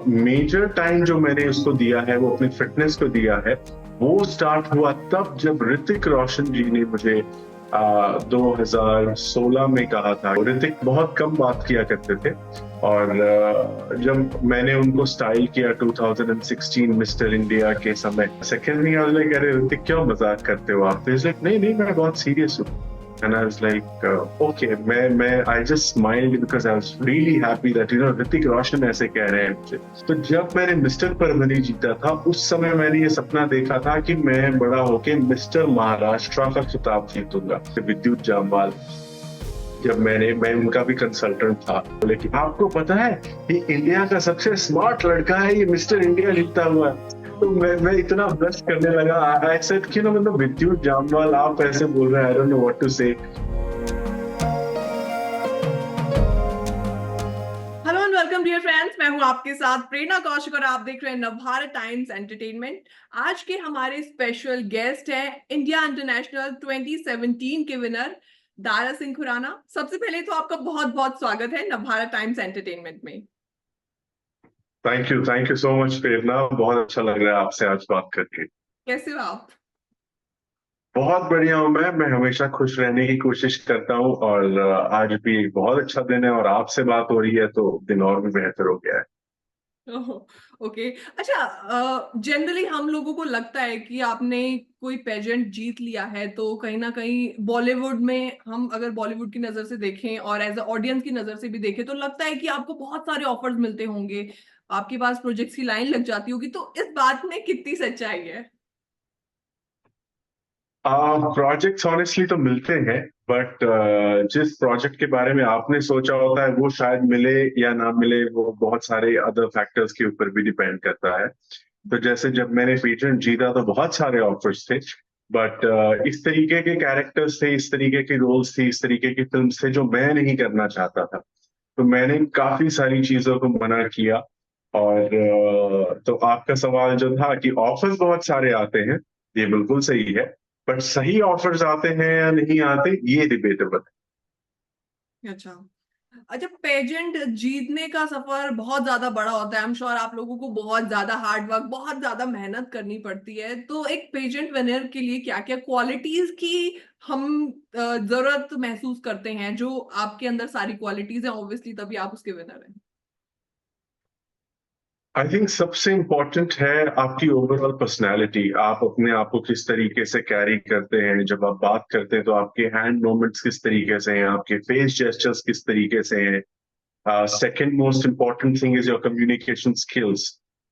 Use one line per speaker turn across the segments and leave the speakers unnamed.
Major time जो मैंने उसको दिया है, वो अपनी फिटनेस को दिया है, वो स्टार्ट हुआ तब जब ऋतिक रोशन जी ने मुझे 2016 में कहा था। ऋतिक बहुत कम बात किया करते थे, और जब मैंने उनको स्टाइल किया 2016 मिस्टर इंडिया के समय, second thing I was like, अरे ऋतिक क्यों मजाक करते हो आप? तो इज लाइक, नहीं नहीं, मैं बहुत सीरियस हूँ। And I was like, okay, I just smiled because I was really happy that Hrithik Roshan ऐसे कह रहे हैं मुझे। तो जब मैंने मिस्टर परवनी जीता था, उस समय मैंने ये सपना देखा था कि मैं बड़ा होके मिस्टर महाराष्ट्र का खिताब जीतूंगा। विद्युत जामवाल, जब मैं उनका भी कंसल्टेंट था, बोले कि आपको पता है ये इंडिया का सबसे स्मार्ट लड़का है, ये मिस्टर इंडिया जीतता हुआ है। तो मैं इतना ब्लश करने लगा। आई सेड कि मतलब विद्युत जामवाल आप ऐसे बोल रहे हैं, I don't know what to say.
Hello and welcome dear friends, मैं हूं आपके साथ प्रेरणा कौशिक और आप देख रहे हैं नवभारत टाइम्स एंटरटेनमेंट। आज के हमारे स्पेशल गेस्ट हैं इंडिया इंटरनेशनल 2017 के विनर दारा सिंह खुराना। सबसे पहले तो आपका बहुत बहुत स्वागत है नवभारत टाइम्स एंटरटेनमेंट में।
थैंक यू सो मच प्रेरणा, बहुत अच्छा लग रहा है आपसे आज बात करके।
कैसे हो आप?
बहुत बढ़िया हूँ मैं हमेशा खुश रहने की कोशिश करता हूँ, और आज भी एक बहुत अच्छा दिन है और आपसे बात हो रही है तो दिन और भी बेहतर हो गया है।
ओके। अच्छा, जनरली हम लोगों को लगता है कि आपने कोई पेजेंट जीत लिया है तो कहीं ना कहीं बॉलीवुड में, हम अगर बॉलीवुड की नजर से देखें और एज अ ऑडियंस की नजर से भी देखें तो लगता है कि आपको बहुत सारे ऑफर्स मिलते होंगे, आपके पास प्रोजेक्ट्स की लाइन लग जाती होगी। तो इस बात में कितनी सच्चाई है?
प्रोजेक्ट्स ऑनेस्टली तो मिलते हैं, बट जिस प्रोजेक्ट के बारे में आपने सोचा होता है वो शायद मिले या ना मिले, वो बहुत सारे अदर फैक्टर्स के ऊपर भी डिपेंड करता है। तो जैसे जब मैंने पेटेंट जीता तो बहुत सारे ऑफर्स थे, बट इस तरीके के कैरेक्टर्स थे, इस तरीके की रोल्स थी, इस तरीके की फिल्म्स थे जो मैं नहीं करना चाहता था। तो मैंने काफी सारी चीजों को मना किया। और तो आपका सवाल जो था कि ऑफर्स बहुत सारे आते हैं, ये बिल्कुल सही है, बट सही ऑफर्स आते हैं या नहीं आते, ये डिबेटेबल
अच्छा। अच्छा, पेजेंट जीतने का सफर बहुत ज्यादा बड़ा होता है। आई एम श्योर आप लोगों को बहुत ज्यादा हार्ड वर्क, बहुत ज्यादा मेहनत करनी पड़ती है। तो एक पेजेंट विनर के लिए क्या क्या क्वालिटीज की हम जरूरत महसूस करते हैं? जो आपके अंदर सारी क्वालिटीज हैं, ऑब्वियसली तभी आप उसके विनर हैं।
है। आई थिंक सबसे इम्पोर्टेंट है आपकी ओवरऑल पर्सनैलिटी। आप अपने आप को किस तरीके से कैरी करते हैं, जब आप बात करते हैं तो आपके हैंड मूवमेंट्स किस तरीके से हैं, आपके फेस जेस्चर्स किस तरीके से हैं। Second most important thing is your communication skills.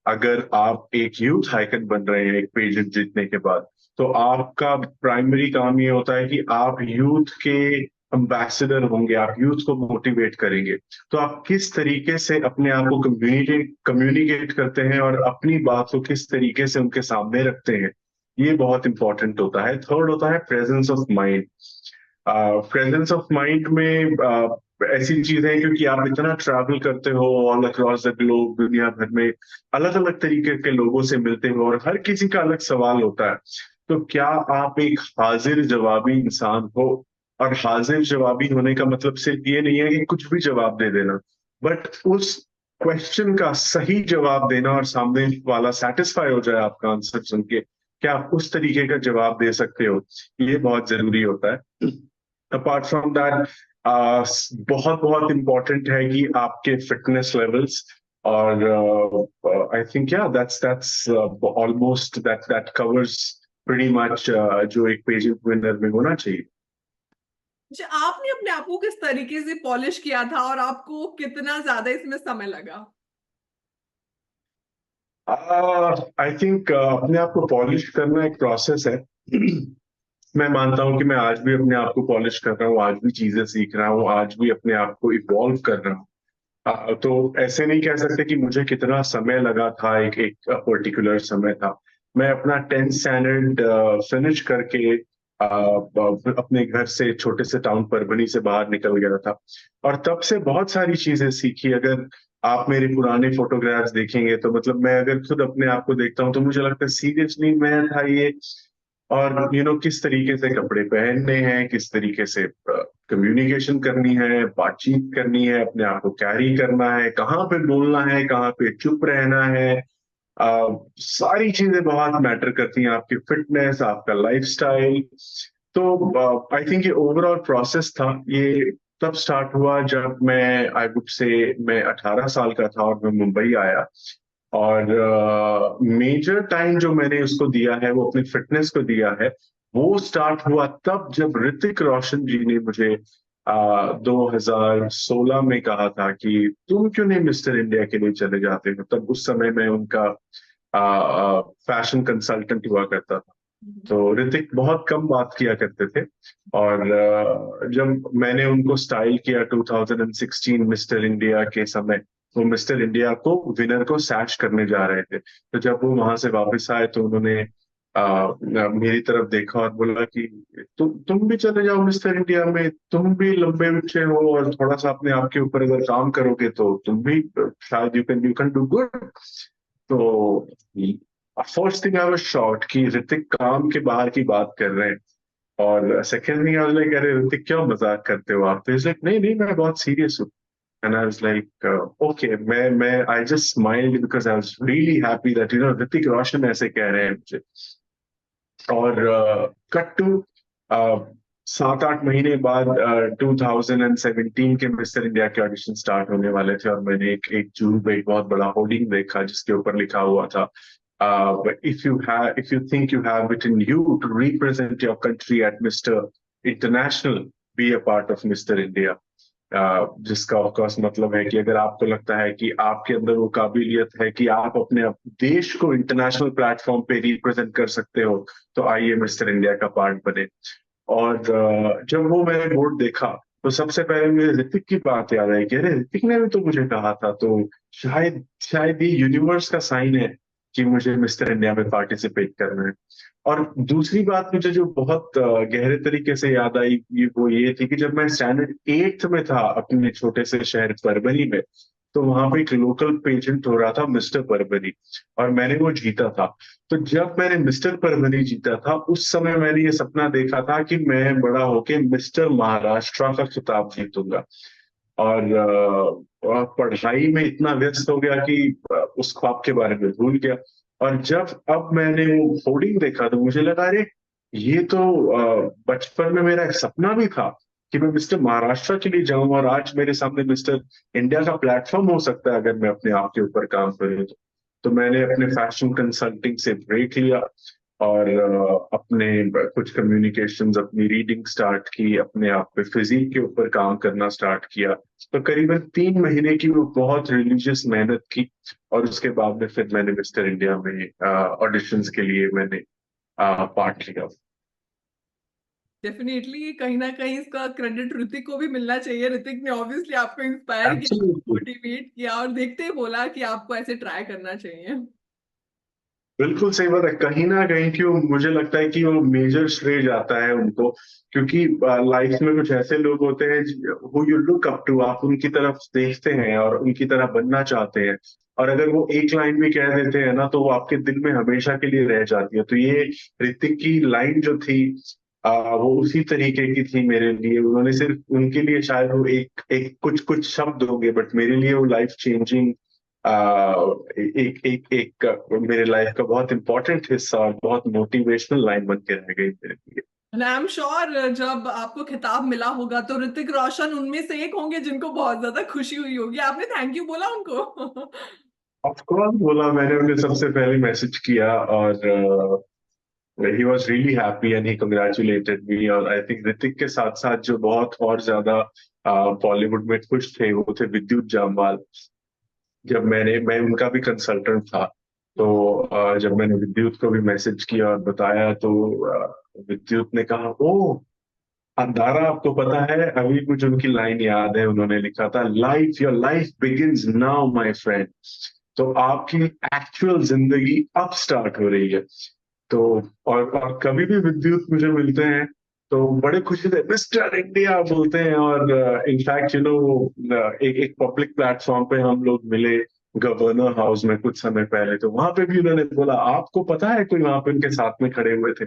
अगर आप एक यूथ आइकन बन रहे हैं एक पेजेंट जीतने के बाद, तो आपका प्राइमरी काम ये होता है कि आप यूथ के एम्बेसडर होंगे, आप यूथ को मोटिवेट करेंगे। तो आप किस तरीके से अपने आप को कम्युनिकेट करते हैं और अपनी बात को किस तरीके से उनके सामने रखते हैं, ये बहुत इंपॉर्टेंट होता है। थर्ड होता है presence of mind. Presence of mind में ऐसी चीजें हैं, क्योंकि आप इतना ट्रैवल करते हो ऑल अक्रॉस द ग्लोब, दुनिया भर में अलग अलग तरीके के लोगों से मिलते हो और हर किसी का अलग सवाल होता है। तो क्या आप एक हाजिर जवाबी इंसान हो? और हाजिर जवाबी होने का मतलब सिर्फ ये नहीं है कि कुछ भी जवाब दे देना, बट उस क्वेश्चन का सही जवाब देना और सामने वाला सेटिस्फाई हो जाए आपका आंसर सुन के, क्या आप उस तरीके का जवाब दे सकते हो, ये बहुत जरूरी होता है। अपार्ट फ्रॉम दैट, बहुत बहुत इंपॉर्टेंट है कि आपके फिटनेस लेवल्स। और आई थिंक या that's almost that covers pretty much जो एक पेजेंट विनर में होना चाहिए।
अच्छा, आपने अपने आप को किस तरीके से पॉलिश किया था और आपको कितना ज्यादा इसमें समय लगा?
आई थिंक अपने आप को पॉलिश करना एक प्रोसेस है। मैं मानता हूं कि मैं आज भी अपने आप को पॉलिश कर रहा हूँ, आज भी चीजें सीख रहा हूँ, आज भी अपने आप को इवॉल्व कर रहा हूँ। तो ऐसे नहीं कह सकते कि मुझे कितना समय लगा था, एक एक पर्टिकुलर समय था। मैं अपना 10th स्टैंडर्ड फिनिश करके अपने घर से, छोटे से टाउन परभनी से बाहर निकल गया था, और तब से बहुत सारी चीजें सीखी। अगर आप मेरे पुराने फोटोग्राफ्स देखेंगे तो मतलब मैं अगर खुद अपने आप को देखता हूँ तो मुझे लगता है सीरियसली मैं था ये और किस तरीके से कपड़े पहनने हैं, किस तरीके से कम्युनिकेशन करनी है, बातचीत करनी है, अपने आप को कैरी करना है, कहाँ पे बोलना है, कहाँ पे चुप रहना है। सारी चीजें बहुत मैटर करती हैं, आपकी फिटनेस, आपका लाइफस्टाइल। तो आई थिंक ये ओवरऑल प्रोसेस था, ये तब स्टार्ट हुआ जब मैं, आई वुड से, मैं 18 साल का था और मैं मुंबई आया। और मेजर टाइम जो मैंने उसको दिया है वो अपनी फिटनेस को दिया है। वो स्टार्ट हुआ तब जब ऋतिक रोशन जी ने मुझे 2016 में कहा था कि तुम क्यों नहीं मिस्टर इंडिया के लिए चले जाते हो। तब उस समय मैं उनका फैशन कंसल्टेंट हुआ करता था। तो ऋतिक बहुत कम बात किया करते थे। और जब मैंने उनको स्टाइल किया 2016 मिस्टर इंडिया के समय, वो मिस्टर इंडिया को विनर को सैच करने जा रहे थे। तो जब वो वहां से वापस आए तो उन्होंने मेरी तरफ देखा और बोला कि तुम भी चले जाओ मिस्टर इंडिया में, तुम भी लंबे ऊंचे हो और थोड़ा सा अपने आप के ऊपर अगर काम करोगे तो तुम भी शायद यू कैन डू गुड। तो first thing I was shocked कि ऋतिक काम के बाहर की बात कर रहे हैं। और second thing I was like, अरे ऋतिक क्यों मजाक करते हो आप। तो इज लाइक, नहीं नहीं मैं बहुत सीरियस हूँ। And I was like, okay, मैं I just smiled because I was really happy that Hrithik Roshan ऐसे कह रहे हैं मुझे। और कट टू 7-8 महीने बाद 2017 के मिस्टर इंडिया के ऑडिशन स्टार्ट होने वाले थे और मैंने एक जून पे एक बहुत बड़ा होर्डिंग देखा जिसके ऊपर लिखा हुआ था, if you think you have it in you to represent your country at Mr. International, be a part of Mr. India। जिसका ऑफकोर्स मतलब है कि अगर आपको लगता है कि आपके अंदर वो काबिलियत है कि आप अपने देश को इंटरनेशनल प्लेटफॉर्म पे रिप्रेजेंट कर सकते हो, तो आइए मिस्टर इंडिया का पार्ट बने। और जब वो मैंने बोर्ड देखा तो सबसे पहले मुझे ऋतिक की बात याद आई कि अरे ऋतिक ने भी तो मुझे कहा था। तो शायद शायद ये यूनिवर्स का साइन है कि मुझे मिस्टर इंडिया में पार्टिसिपेट करना है। और दूसरी बात मुझे जो बहुत गहरे तरीके से याद आई वो ये थी कि जब मैं स्टैंडर्ड 8th में था अपने छोटे से शहर परभनी में, तो वहां पे एक लोकल पेजेंट हो रहा था मिस्टर परभनी, और मैंने वो जीता था। तो जब मैंने मिस्टर परभनी जीता था उस समय मैंने ये सपना देखा था कि मैं बड़ा होके मिस्टर महाराष्ट्र का खिताब जीतूंगा। और पढ़ाई में इतना व्यस्त हो गया कि उस ख्वाब के बारे में भूल गया। और जब अब मैंने वो होर्डिंग देखा तो मुझे लगा, अरे ये तो बचपन में मेरा एक सपना भी था कि मैं मिस्टर महाराष्ट्र के लिए जाऊं, और आज मेरे सामने मिस्टर इंडिया का प्लेटफॉर्म हो सकता है अगर मैं अपने आप के ऊपर काम करूं तो मैंने अपने फैशन कंसल्टिंग से ब्रेक लिया और अपने कुछ कम्युनिकेशंस, अपनी रीडिंग स्टार्ट की, अपने आप पे फिजिक के ऊपर काम करना स्टार्ट किया। तो करीबन 3 महीने की वो बहुत रिलीजियस मेहनत की, और उसके बाद में फिर मैंने मिस्टर इंडिया में ऑडिशंस के लिए मैंने पार्ट लिया।
डेफिनेटली कहीं ना कहीं इसका क्रेडिट ऋतिक को भी मिलना चाहिए। ऋतिक ने ऑब्वियसली आपको इंस्पायर किया,
एब्सोल्युटली,
मोटिवेट किया और देखते ही बोला कि आपको ऐसे ट्राई करना चाहिए।
बिल्कुल सही बात है। कहीं ना कहीं क्यों मुझे लगता है कि वो मेजर श्रेय जाता है उनको, क्योंकि लाइफ में कुछ ऐसे लोग होते हैं who you look up to, आप उनकी तरफ देखते हैं और उनकी तरह बनना चाहते हैं। और अगर वो एक लाइन भी कह देते हैं ना तो वो आपके दिल में हमेशा के लिए रह जाती है। तो ये ऋतिक की लाइन जो थी वो उसी तरीके की थी मेरे लिए। उन्होंने सिर्फ, उनके लिए शायद वो एक एक कुछ कुछ शब्द होंगे, बट मेरे लिए वो लाइफ चेंजिंग एक एक एक मेरे लाइफ का बहुत इंपॉर्टेंट हिस्सा और बहुत मोटिवेशनल लाइन बन के रह गई मेरे लिए।
आई एम श्योर जब आपको खिताब मिला होगा तो ऋतिक रोशन उनमें से एक होंगे जिनको बहुत ज्यादा खुशी हुई होगी। आपने थैंक यू बोला उनको?
ऑफ कोर्स बोला मैंने, उन्हें सबसे पहले मैसेज किया और he was really happy and he congratulated me. और आई थिंक ऋतिक के साथ साथ जो बहुत और ज्यादा बॉलीवुड में खुश थे वो थे विद्युत जामवाल। जब मैं उनका भी कंसल्टेंट था, तो जब मैंने विद्युत को भी मैसेज किया और बताया तो विद्युत ने कहा, ओ अंधारा, आपको पता है, अभी मुझे उनकी लाइन याद है, उन्होंने लिखा था, life your life begins now my friend. तो आपकी एक्चुअल जिंदगी अब स्टार्ट हो रही है। तो और कभी भी विद्युत मुझे मिलते हैं तो बड़े खुशी से मिस्टर इंडिया बोलते हैं। और इनफैक्ट एक एक पब्लिक प्लेटफॉर्म पे हम लोग मिले गवर्नर हाउस में कुछ समय पहले, तो वहां पे भी उन्होंने बोला, आपको पता है कोई वहां पे उनके साथ में खड़े हुए थे।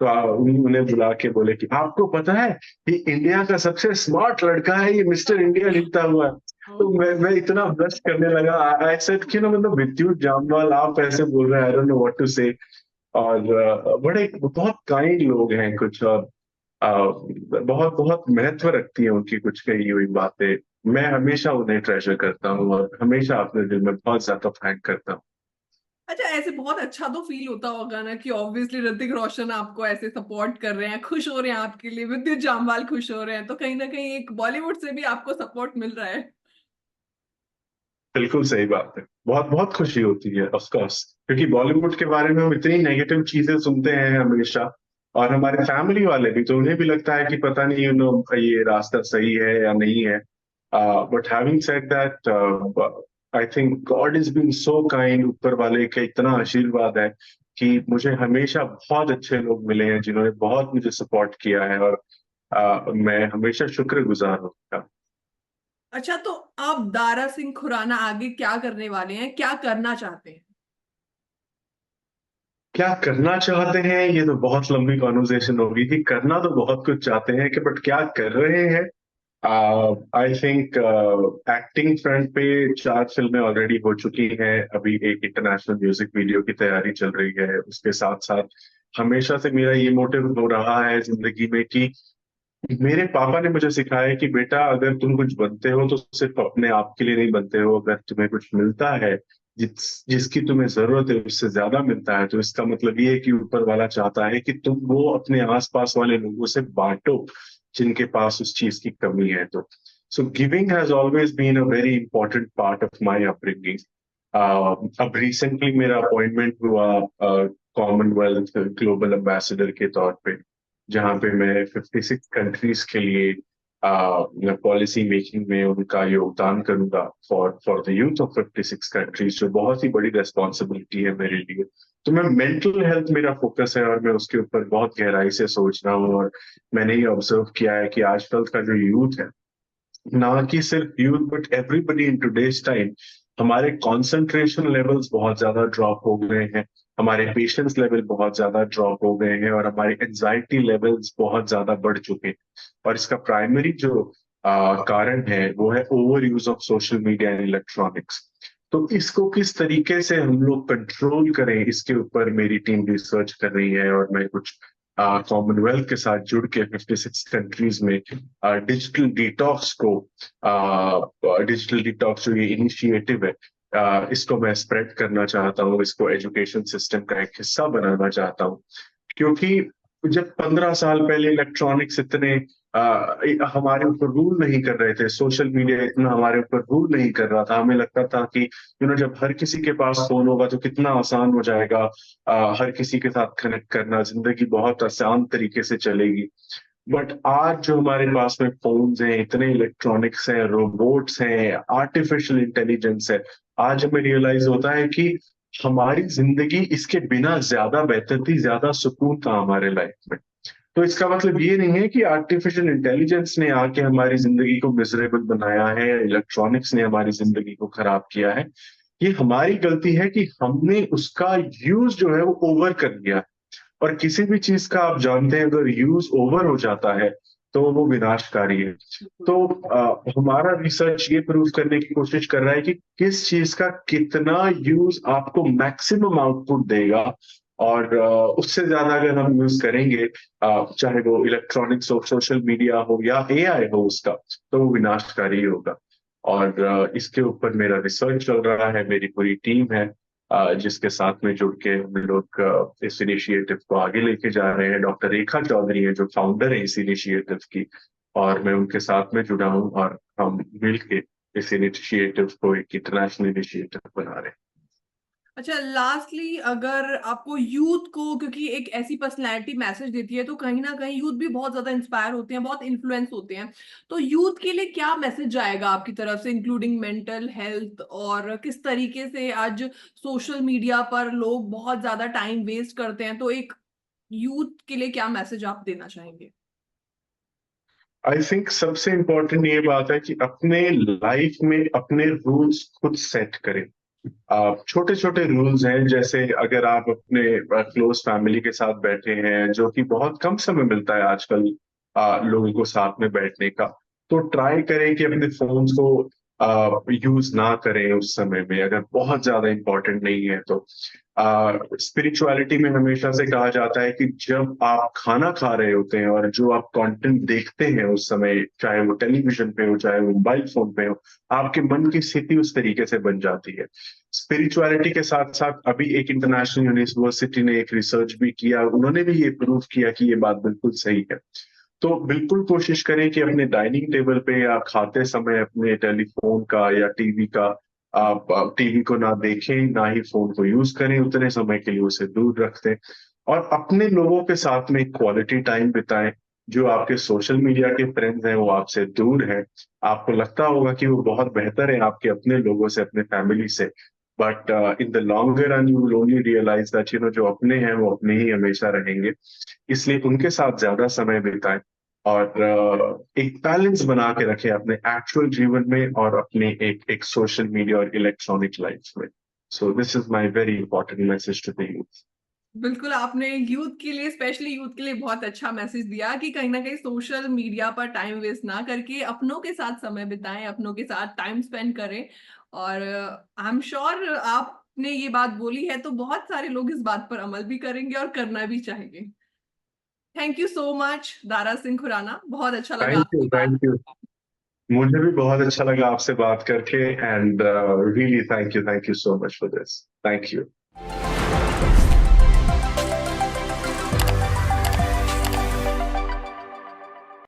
तो उन्हें बुला के बोले कि आपको पता है कि इंडिया का सबसे स्मार्ट लड़का है, ये मिस्टर इंडिया लिखता हुआ है। तो मैं इतना ब्लश करने लगा। आई सेड कि ना, मतलब विद्युत जामवाल आप ऐसे बोल रहे हैं, I don't know what to say. और बड़े बहुत काइंड लोग हैं कुछ, और बहुत बहुत महत्व रखती है उनकी कुछ कही हुई बातें। मैं हमेशा उन्हें ट्रेजर करता हूँ और हमेशा अपने दिल में बहुत ज्यादा थैंक करता हूँ।
अच्छा, ऐसे बहुत अच्छा तो फील होता होगा ना कि ऑब्वियसली ऋतिक रोशन आपको ऐसे सपोर्ट कर रहे हैं, खुश हो रहे हैं आपके लिए, विद्युत जामवाल खुश हो रहे हैं, तो कहीं ना कहीं एक बॉलीवुड से भी आपको सपोर्ट मिल रहा है।
बिल्कुल सही बात है। बहुत बहुत खुशी होती है ऑफ कोर्स, क्योंकि बॉलीवुड के बारे में हम इतनी नेगेटिव चीजें सुनते हैं हमेशा, और हमारे फैमिली वाले भी, तो उन्हें भी लगता है कि पता नहीं ये रास्ता सही है या नहीं है। But having said that, I think God is been so kind, ऊपर वाले का इतना आशीर्वाद है कि मुझे हमेशा बहुत अच्छे लोग मिले हैं जिन्होंने बहुत मुझे सपोर्ट किया है, और मैं हमेशा शुक्रगुजार हूँ।
अच्छा, तो आप दारा सिंह खुराना आगे क्या करने वाले हैं, क्या करना चाहते हैं?
क्या करना चाहते हैं, ये तो बहुत लंबी कॉन्वर्जेशन होगी कि करना तो बहुत कुछ चाहते हैं कि, बट क्या कर रहे हैं। आई थिंक एक्टिंग फ्रंट पे 4 फिल्में ऑलरेडी हो चुकी हैं, अभी एक इंटरनेशनल म्यूजिक वीडियो की तैयारी चल रही है। उसके साथ साथ हमेशा से मेरा ये मोटिव हो रहा है जिंदगी में कि मेरे पापा ने मुझे सिखाया कि बेटा, अगर तुम कुछ बनते हो तो सिर्फ अपने आप के लिए नहीं बनते हो। अगर तुम्हें कुछ मिलता है, जिसकी तुम्हें जरूरत है, उससे ज्यादा मिलता है, तो इसका मतलब ये है कि ऊपर वाला चाहता है कि तुम वो अपने आसपास वाले लोगों से बांटो जिनके पास उस चीज की कमी है। तो so giving has always been a very important part of my upbringing. अब रिसेंटली मेरा अपॉइंटमेंट हुआ कॉमनवेल्थ ग्लोबल एम्बेसडर के तौर पे, जहाँ पे मैं 56 कंट्रीज के लिए पॉलिसी मेकिंग में उनका योगदान करूंगा for for the youth of 56 countries, जो बहुत ही बड़ी रेस्पॉन्सिबिलिटी है मेरे लिए। तो मैं मेंटल हेल्थ मेरा फोकस है और मैं उसके ऊपर बहुत गहराई से सोच रहा हूँ। और मैंने ये ऑब्जर्व किया है कि आजकल का जो यूथ है, ना कि सिर्फ youth but everybody in today's time, हमारे कंसंट्रेशन लेवल्स बहुत ज्यादा ड्रॉप हो गए हैं, हमारे पेशेंस लेवल बहुत ज्यादा ड्रॉप हो गए हैं, और हमारी एंजाइटी लेवल्स बहुत ज्यादा बढ़ चुके हैं। और इसका प्राइमरी जो कारण है वो है over use of social media and electronics. तो इसको किस तरीके से हम लोग कंट्रोल करें, इसके ऊपर मेरी टीम रिसर्च कर रही है। और मैं कुछ कॉमनवेल्थ के साथ जुड़ के 56 कंट्रीज में डिजिटल डिटॉक्स को, डिजिटल डिटॉक्स जो ये इनिशिएटिव है, इसको मैं स्प्रेड करना चाहता हूँ, इसको एजुकेशन सिस्टम का एक हिस्सा बनाना चाहता हूँ। क्योंकि जब 15 साल पहले इलेक्ट्रॉनिक्स इतने हमारे ऊपर रूल नहीं कर रहे थे, सोशल मीडिया इतना हमारे ऊपर रूल नहीं कर रहा था, हमें लगता था कि जब हर किसी के पास फोन होगा तो कितना आसान हो जाएगा हर किसी के साथ कनेक्ट करना, जिंदगी बहुत आसान तरीके से चलेगी। बट आज जो हमारे पास में फोन्स हैं, इतने इलेक्ट्रॉनिक्स हैं, रोबोट्स हैं, आर्टिफिशियल इंटेलिजेंस है, आज हमें रियलाइज होता है कि हमारी जिंदगी इसके बिना ज्यादा बेहतर थी, ज्यादा सुकून था हमारे लाइफ में। तो इसका मतलब ये नहीं है कि आर्टिफिशियल इंटेलिजेंस ने आके हमारी जिंदगी को मिजरेबल बनाया है, इलेक्ट्रॉनिक्स ने हमारी जिंदगी को खराब किया है। ये हमारी गलती है कि हमने उसका यूज जो है वो ओवर कर लिया। और किसी भी चीज का आप जानते हैं, अगर यूज ओवर हो जाता है तो वो विनाशकारी है। तो हमारा रिसर्च ये प्रूव करने की कोशिश कर रहा है कि किस चीज का कितना यूज आपको मैक्सिमम आउटपुट देगा, और उससे ज्यादा अगर हम यूज करेंगे, चाहे वो इलेक्ट्रॉनिक्स हो, सोशल मीडिया हो या एआई हो उसका, तो वो विनाशकारी होगा। और इसके ऊपर मेरा रिसर्च चल रहा है, मेरी पूरी टीम है जिसके साथ में जुड़ के हम लोग इस इनिशिएटिव को आगे लेके जा रहे हैं। डॉक्टर रेखा चौधरी है जो फाउंडर है इस इनिशिएटिव की, और मैं उनके साथ में जुड़ा हूँ, और हम मिलके इस इनिशिएटिव को एक इंटरनेशनल इनिशिएटिव बना रहे हैं।
अच्छा, लास्टली अगर आपको यूथ को, क्योंकि एक ऐसी पर्सनैलिटी मैसेज देती है तो कहीं ना कहीं यूथ भी बहुत ज्यादा इंस्पायर होते हैं, बहुत इन्फ्लुएंस होते हैं, तो यूथ के लिए क्या मैसेज जाएगा आपकी तरफ से, इंक्लूडिंग मेंटल हेल्थ, और किस तरीके से आज सोशल मीडिया पर लोग बहुत ज्यादा टाइम वेस्ट करते हैं, तो एक यूथ के लिए क्या मैसेज आप देना चाहेंगे?
आई थिंक सबसे इम्पोर्टेंट ये बात है कि अपने लाइफ में अपने रूल्स खुद सेट करें। छोटे छोटे रूल्स हैं, जैसे अगर आप अपने क्लोज फैमिली के साथ बैठे हैं, जो कि बहुत कम समय मिलता है आजकल लोगों को साथ में बैठने का, तो ट्राई करें कि अपने फोन्स को यूज ना करें उस समय में, अगर बहुत ज्यादा इंपॉर्टेंट नहीं है तो। स्पिरिचुअलिटी में हमेशा से कहा जाता है कि जब आप खाना खा रहे होते हैं और जो आप कंटेंट देखते हैं उस समय, चाहे वो टेलीविजन पे हो चाहे वो मोबाइल फोन पे हो, आपके मन की स्थिति उस तरीके से बन जाती है। स्पिरिचुअलिटी के साथ साथ अभी एक इंटरनेशनल यूनिवर्सिटी ने एक रिसर्च भी किया, उन्होंने भी ये प्रूव किया कि ये बात बिल्कुल सही है। तो बिल्कुल कोशिश करें कि अपने डाइनिंग टेबल पे या खाते समय अपने टेलीफोन का या टीवी का, आप टीवी को ना देखें, ना ही फोन को यूज करें, उतने समय के लिए उसे दूर रख दें। और अपने लोगों के साथ में क्वालिटी टाइम बिताएं। जो आपके सोशल मीडिया के फ्रेंड्स हैं वो आपसे दूर हैं, आपको लगता होगा कि वो बहुत बेहतर है आपके अपने लोगों से, अपने फैमिली से, but in the longer run you will only realise that जो अपने हैं वो अपने ही हमेशा रहेंगे। इसलिए उनके साथ ज्यादा समय बिताएं और एक बैलेंस बना के रखें अपने एक्चुअल जीवन में और अपने एक एक सोशल मीडिया और इलेक्ट्रॉनिक लाइफ में। So this is my very important message to the youth.
बिल्कुल, आपने यूथ के लिए, स्पेशली यूथ के लिए बहुत अच्छा मैसेज दिया कि कहीं न कहीं सोशल मीडिया पर टाइम वेस्ट ना करके अपनों के साथ समय बिताएँ, अपनों के साथ टाइम स्पेंड करें। और आई एम श्योर आपने ये बात बोली है तो बहुत सारे लोग इस बात पर अमल भी करेंगे और करना भी चाहेंगे। Thank you so much Dara Singh Khurana, बहुत अच्छा लगा
थैंक यू,
आपसे बात।
Thank you. मुझे भी बहुत अच्छा लगा आपसे बात करके, and really thank you so much for this. Thank you.